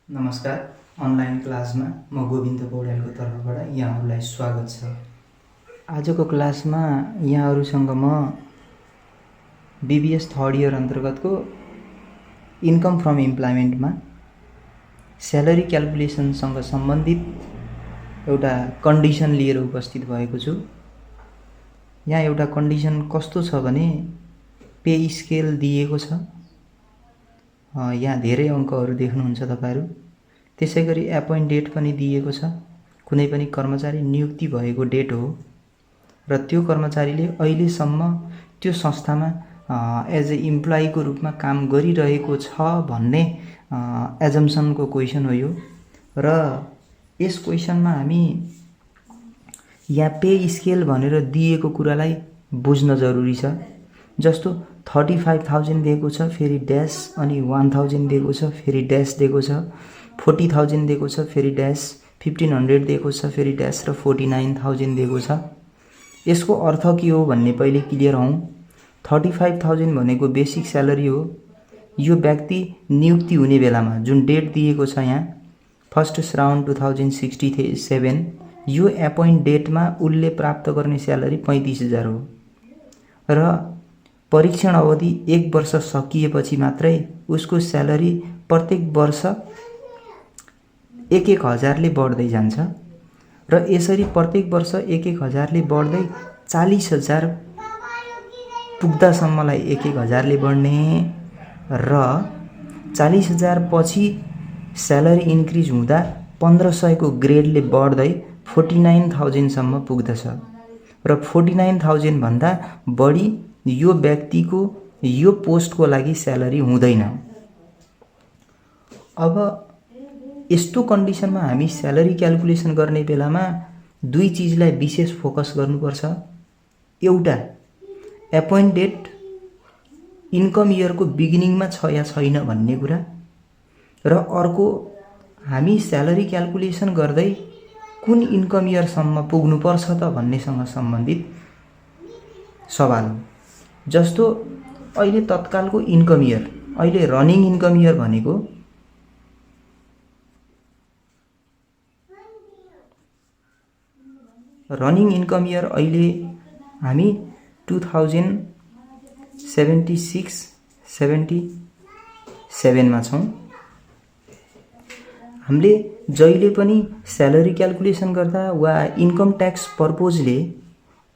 नमस्कार। अनलाइन क्लासमा म गोविन्द पौड्यालको तर्फबाट यहाँहरूलाई स्वागत छ। आजको क्लासमा यहाँहरूसँग म बीबीएस थर्ड इयर अन्तर्गतको इन्कम फ्रम इम्प्लॉयमेन्टमा स्यालेरी क्याल्कुलेसनसँग सम्बन्धित एउटा कन्डिसन लिएर उपस्थित भएको छु। यहाँ एउटा कन्डिसन कस्तो छ भने पे स्केल दिएको छ। यहाँ धेरै अङ्कहरू देख्नुहुन्छ तपाईहरु। त्यसैगरी एपोइन्ट डेट पनि दिएको छ। कुनै पनि कर्मचारी नियुक्ति भएको डेट हो र त्यो कर्मचारीले अहिलेसम्म त्यो संस्थामा एज ए इम्प्लोइ को रूपमा काम गरिरहेको छ भन्ने एजम्पसनको क्वेशन हो यो। र यस क्वेशनमा हामी यहाँ पे स्केल भनेर दिएको कुरालाई बुझ्न जरुरी छ। जस्तो 35,000 दिएको छ, फेरि ड्यास, अनि 1,000 दिएको छ, फेरि ड्यास दिएको छ, 40,000 दिएको छ, फेरि ड्यास, 1,500 दिएको छ, फेरि ड्यास र 49,000 दिएको छ। यसको अर्थ के हो भन्ने पहिले क्लियर हौं। 35,000 भनेको बेसिक स्यालेरी हो। यो व्यक्ति नियुक्ति हुने बेलामा जुन डेट दिएको छ यहाँ 1 श्रावण 2067, यो एपोइन्ट डेटमा उनले प्राप्त गर्ने स्यालेरी 35,000 हो र परीक्षण अवधि 1 वर्ष सकिएपछि मात्रै उसको स्यालेरी प्रत्येक वर्ष 1,000 ले बढ्दै जान्छ र यसरी प्रत्येक वर्ष 1,000 ले बढ्दै 40,000 पुग्दासम्मलाई 1,000 ले बढ्ने र 40,000 पछि स्यालेरी इन्क्रिज हुँदा 1,500 को ग्रेडले बढ्दै 49,000 सम्म पुग्दछ र 49,000 भन्दा बढी यो व्यक्तिको यो पोस्टको लागि स्यालेरी हुँदैन। अब यस्तो कन्डिसनमा हामी स्यालेरी क्याल्कुलेसन गर्ने बेलामा दुई चीजलाई विशेष फोकस गर्नुपर्छ। एउटा एपोइन्ट डेट इन्कम इयरको बिगिनिङमा छ या छैन भन्ने कुरा र अर्को हामी स्यालेरी क्याल्कुलेसन गर्दै कुन इन्कम इयरसम्म पुग्नुपर्छ त भन्नेसँग सम्बन्धित सवाल हो। जस्तो अहिले तत्कालको इन्कम इयर, अहिले रनिङ इन्कम इयर भनेको रनिङ इन्कम इयर अहिले हामी 2076-77 मा छौं। हामीले जहिले पनि स्यालेरी क्याल्कुलेसन गर्दा वा इन्कम ट्याक्स पर्पजले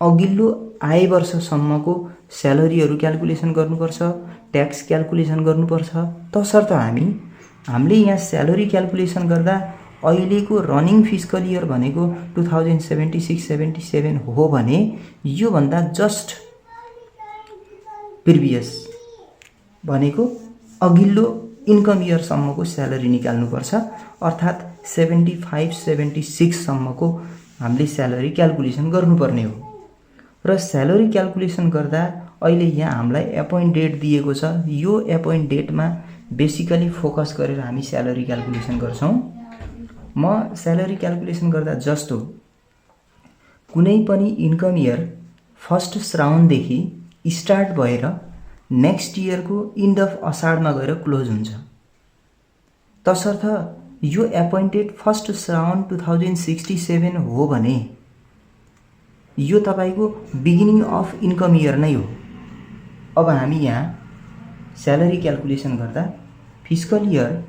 अघिल्लो आय वर्षसम्मको स्यालेरीहरू क्याल्कुलेसन गर्नुपर्छ, ट्याक्स क्याल्कुलेसन गर्नुपर्छ। तसर्थ हामीले यहाँ स्यालेरी क्याल्कुलेसन गर्दा अहिलेको रनिङ फिस्कल इयर भनेको 2076-77 हो भने यो भन्दा जस्ट प्रिभियस भनेको अघिल्लो इन्कम इयर सम्मको स्यालेरी निकाल्नुपर्छ। अर्थात 75-76 सम्मको हामीले स्यालेरी क्याल्कुलेसन गर्नुपर्ने हो। र स्यालेरी क्याल्कुलेसन गर्दा अहिले यहाँ हामीलाई एपोइन्ट डेट दिएको छ। यो एपोइन्ट डेटमा बेसिकली फोकस गरेर हामी स्यालेरी क्याल्कुलेसन गर्छौं। म स्यालेरी क्याल्कुलेसन गर्दा जस्तो कुनै पनि इन्कम इयर 1 श्रावणदेखि स्टार्ट भएर नेक्स्ट इयरको इन्ड अफ असाढमा गएर क्लोज हुन्छ। तसर्थ यो एपोइन्ट डेट 1 श्रावण 2067 हो भने यो तपाईको बिगिनिङ अफ इन्कम इयर नै हो। अब हामी यहाँ स्यालेरी क्याल्कुलेसन गर्दा फिस्कल इयर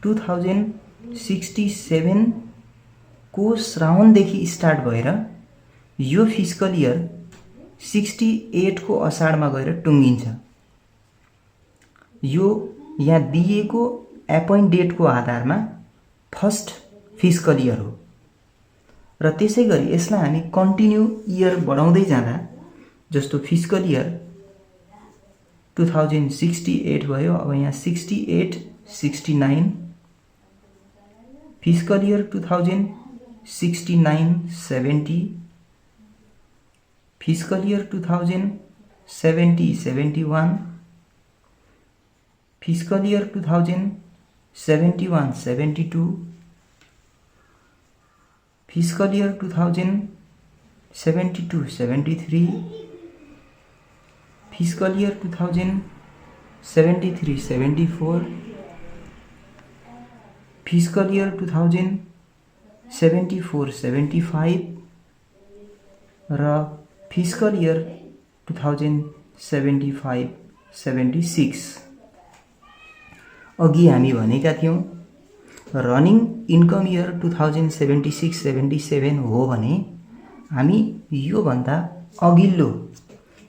2067 को श्रावणदेखि स्टार्ट भएर यो फिस्कल इयर 68 को असाढमा गएर टुङ्गिन्छ। यो यहाँ दिएको एपोइन्ट डेटको आधारमा फर्स्ट फिस्कल इयर हो र त्यसैगरी यसलाई हामी कन्टिन्यू इयर बढाउँदै जाँदा जस्तो फिस्कल इयर 2068 भयो। अब यहाँ 68, 69, fiscal year 2069, 70, fiscal year 2070, 71, fiscal year 2071, 72, fiscal year 2072, 73, fiscal year 2073, 74, fiscal year 2074-75 र फिस्कल इयर 2075-76 अघि हामी भनेका थियौं रनिङ इन्कम इयर 2076-77 हो भने हामी यो भन्दा अघिल्लो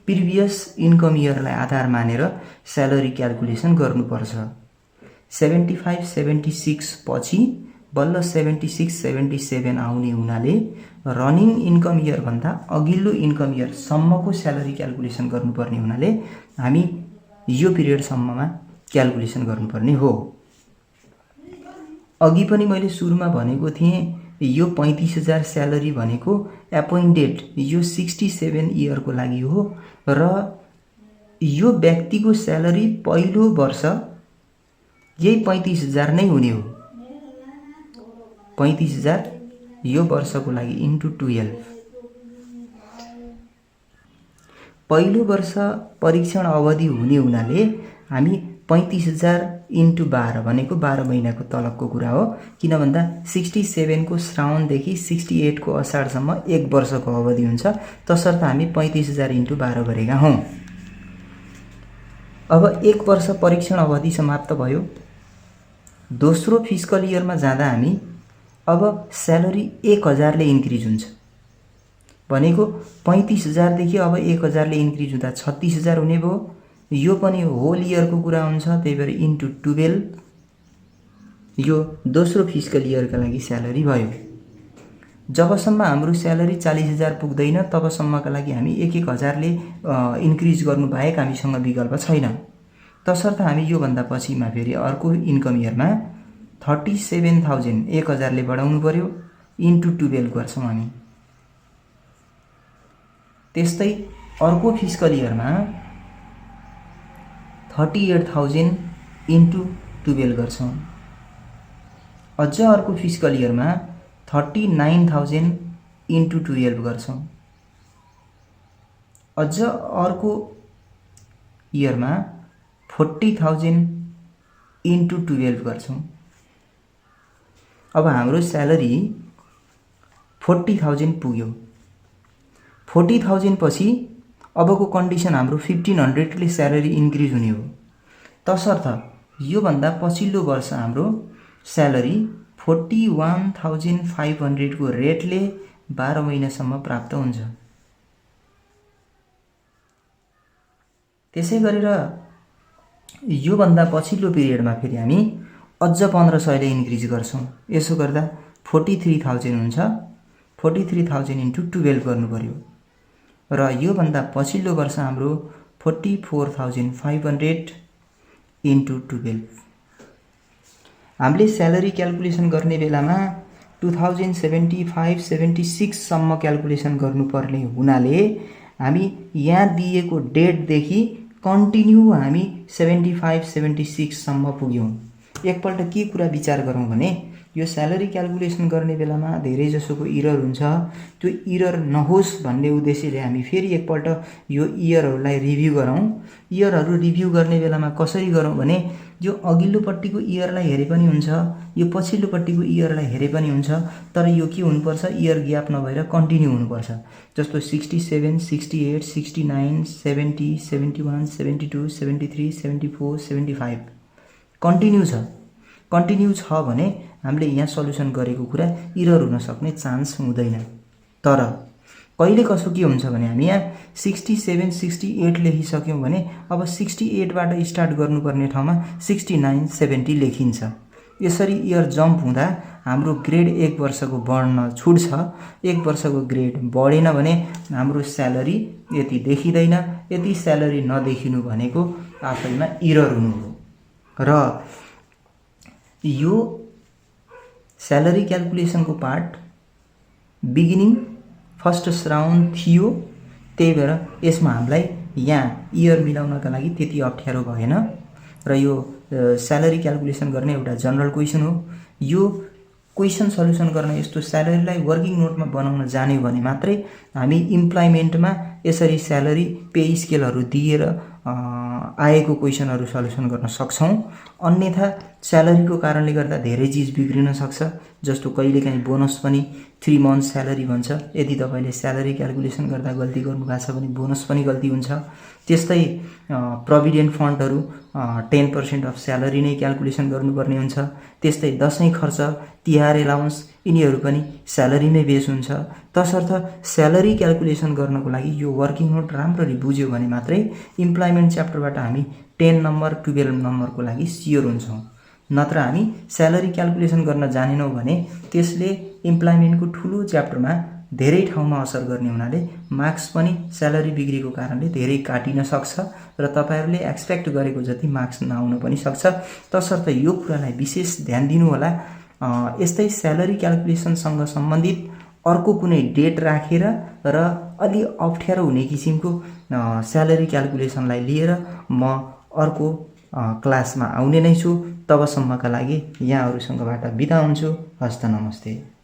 प्रिभियस इन्कम इयरलाई आधार मानेर स्यालेरी क्याल्कुलेसन गर्नुपर्छ। 75-76 पछि बल्ल 76-77 आउने हुनाले रनिङ इन्कम इयर भन्दा अघिल्लो इन्कम इयर सम्मको स्यालेरी क्याल्कुलेसन गर्नुपर्ने हुनाले हामी यो पिरियड सम्ममा क्याल्कुलेसन गर्नुपर्ने हो। अघि पनि मैले सुरुमा भनेको थिएँ यो 35,000 स्यालेरी भनेको एपोइन्टेड यो 67 इयरको लागि हो र यो व्यक्तिको स्यालेरी पहिलो वर्ष यही 35,000 नै हुने हो। 35,000 यो वर्षको लागि इन्टु 12 पहिलो वर्ष परीक्षण अवधि हुने हुनाले हामी 35,000 इन्टु 12 भनेको 12 महिनाको तलबको कुरा हो। किन भन्दा 67 को श्रावणदेखि 68 को असाढसम्म एक वर्षको अवधि हुन्छ, तसर्थ हामी 35,000 इन्टु 12 गरेका हौं। अब एक वर्ष परीक्षण अवधि समाप्त भयो। दोस्रो फिस्कल इयरमा जाँदा हामी अब स्यालेरी 1000 ले इन्क्रिज हुन्छ भनेको 35,000 देखि अब 1000 ले इन्क्रिज हुँदा 36,000 हुने भयो। यो पनि होल इयरको कुरा हुन्छ, त्यही भएर इन्टु 12 यो दोस्रो फिस्कल इयरका लागि स्यालेरी भयो। जबसम्म हाम्रो स्यालेरी 40,000 पुग्दैन तबसम्मका लागि हामी 1,000 ले इन्क्रिज गर्नु बाहेक हामीसँग विकल्प छैन। तसर्थ हामी यो भन्दा पछिमा फेरि अर्को इन्कम इयरमा 37,000 1000 ले बढाउनु पर्यो इन्टु 12 गर्छौं हामी। त्यस्तै अर्को फिस्कल इयरमा 38,000 इन्टु 12 गर्छौं। अझ अर्को फिस्कल इयरमा 39,000 इन्टु 12 गर्छौं। अझ अर्को इयरमा 40,000 इन्टु 12 गर्छौं। अब हाम्रो स्यालेरी 40,000 पुग्यो। 40,000 पछि अबको कन्डिसन हाम्रो 1500 ले स्यालेरी इन्क्रिज हुने हो। तसर्थ यो भन्दा पछिल्लो वर्ष हाम्रो स्यालेरी 41,500 को रेटले 12 महिनासम्म प्राप्त हुन्छ। त्यसै गरेर यो भन्दा पछिल्लो पिरियडमा फेरि हामी अझ 1500 ले इन्क्रिज गर्छौं। यसो गर्दा 43,000 हुन्छ। 43,000 इन्टु 12 गर्नु पर्यो र यो भन्दा पछिल्लो वर्ष हाम्रो 44,500 इन्टु 12। हामीले स्यालेरी क्याल्कुलेसन गर्ने बेलामा 2075-76 सम्म क्याल्कुलेसन गर्नुपर्ने हुनाले हामी यहाँ दिएको डेटदेखि कन्टिन्यू हामी 75-76 सम्म पुग्यौं। एकपल्ट के कुरा विचार गरौँ भने यो स्यालेरी क्याल्कुलेसन गर्ने बेलामा धेरै जसोको इरर हुन्छ। त्यो इरर नहोस् भन्ने उद्देश्यले हामी फेरि एकपल्ट यो इयरहरूलाई रिभ्यू गरौँ। इयरहरू रिभ्यू गर्ने बेलामा कसरी गरौँ भने यो अघिल्लोपट्टिको इयरलाई हेरे पनि हुन्छ, यो पछिल्लोपट्टिको इयरलाई हेरे पनि हुन्छ, तर यो के हुनुपर्छ इयर ग्याप नभएर कन्टिन्यू हुनुपर्छ। जस्तो 67, 68, 69, 70, 71, 72, 73, 74, 75 कन्टिन्यू छ। कन्टिन्यू छ भने हामीले यहाँ सल्युसन गरेको कुरा इरर हुन सक्ने चान्स हुँदैन। तर कहिले कसो के हुन्छ भने हामी यहाँ 67, 68 लेखिसक्यौं भने अब 68 बाट स्टार्ट गर्नुपर्ने ठाउँमा 69, 70 लेखिन्छ। यसरी इयर जम्प हुँदा हाम्रो ग्रेड एक वर्षको बढ्न छुट्छ। एक वर्षको ग्रेड बढेन भने हाम्रो स्यालेरी यति देखिँदैन। यति स्यालेरी नदेखिनु भनेको आफैमा इरर हुनु हो। र यो स्यालेरी क्याल्कुलेसनको पार्ट बिगिनिङ फर्स्ट राउन्ड थियो, त्यही भएर यसमा हामीलाई यहाँ इयर मिलाउनका लागि त्यति अप्ठ्यारो भएन र यो स्यालेरी क्याल्कुलेसन गर्ने एउटा जनरल क्वेसन हो। यो क्वेसन सल्युसन गर्न यस्तो स्यालेरीलाई वर्किङ नोटमा बनाउन जान्यो भने मात्रै हामी इम्प्लॉयमेन्टमा यसरी स्यालेरी पे स्केलहरू दिएर आएको क्वेसनहरू सल्युसन गर्न सक्छौँ। अन्यथा स्यालेरीको कारणले गर्दा धेरै चिज बिग्रिन सक्छ। जस्तो कहिलेकाहीँ बोनस पनि 3 मन्थ स्यालेरी भन्छ। यदि तपाईँले स्यालेरी क्यालकुलेसन गर्दा गल्ती गर्नुभएको छ भने बोनस पनि गल्ती हुन्छ। त्यस्तै प्रोभिडेन्ट फन्डहरू 10% अफ स्यालेरी नै क्यालकुलेसन गर्नुपर्ने हुन्छ। त्यस्तै दसैँ खर्च, तिहार एलाउन्स यिनीहरू पनि स्यालेरीमै बेस हुन्छ। तसर्थ स्यालेरी क्यालकुलेसन गर्नको लागि यो वर्किङ नोट राम्ररी बुझ्यो भने मात्रै इम्प्लोइमेन्ट च्याप्टरबाट हामी 10 नम्बर 12 नम्बरको लागि स्योर हुन्छौँ। नत्र हामी स्यालेरी क्यालकुलेसन गर्न जानेनौँ भने त्यसले इम्प्लोइमेन्टको ठुलो च्याप्टरमा धेरै ठाउँमा असर गर्ने हुनाले मार्क्स पनि स्यालेरी बिग्रेको कारणले धेरै काटिन सक्छ र तपाईहरूले एक्सपेक्ट गरेको जति मार्क्स नआउन पनि सक्छ। तसर्थ यो कुरालाई विशेष ध्यान दिनु होला। यस्तै स्यालेरी क्यालकुलेसनसँग सम्बन्धित अर्को कुनै डेट राखेर र अलि अप्ठ्यारो हुने किसिमको स्यालेरी क्यालकुलेसनलाई लिएर म अर्को क्लासमा आउने नै छु। तबसम्मका लागि यहाँहरूसँगबाट बिदा हुन्छु। हस्त नमस्ते।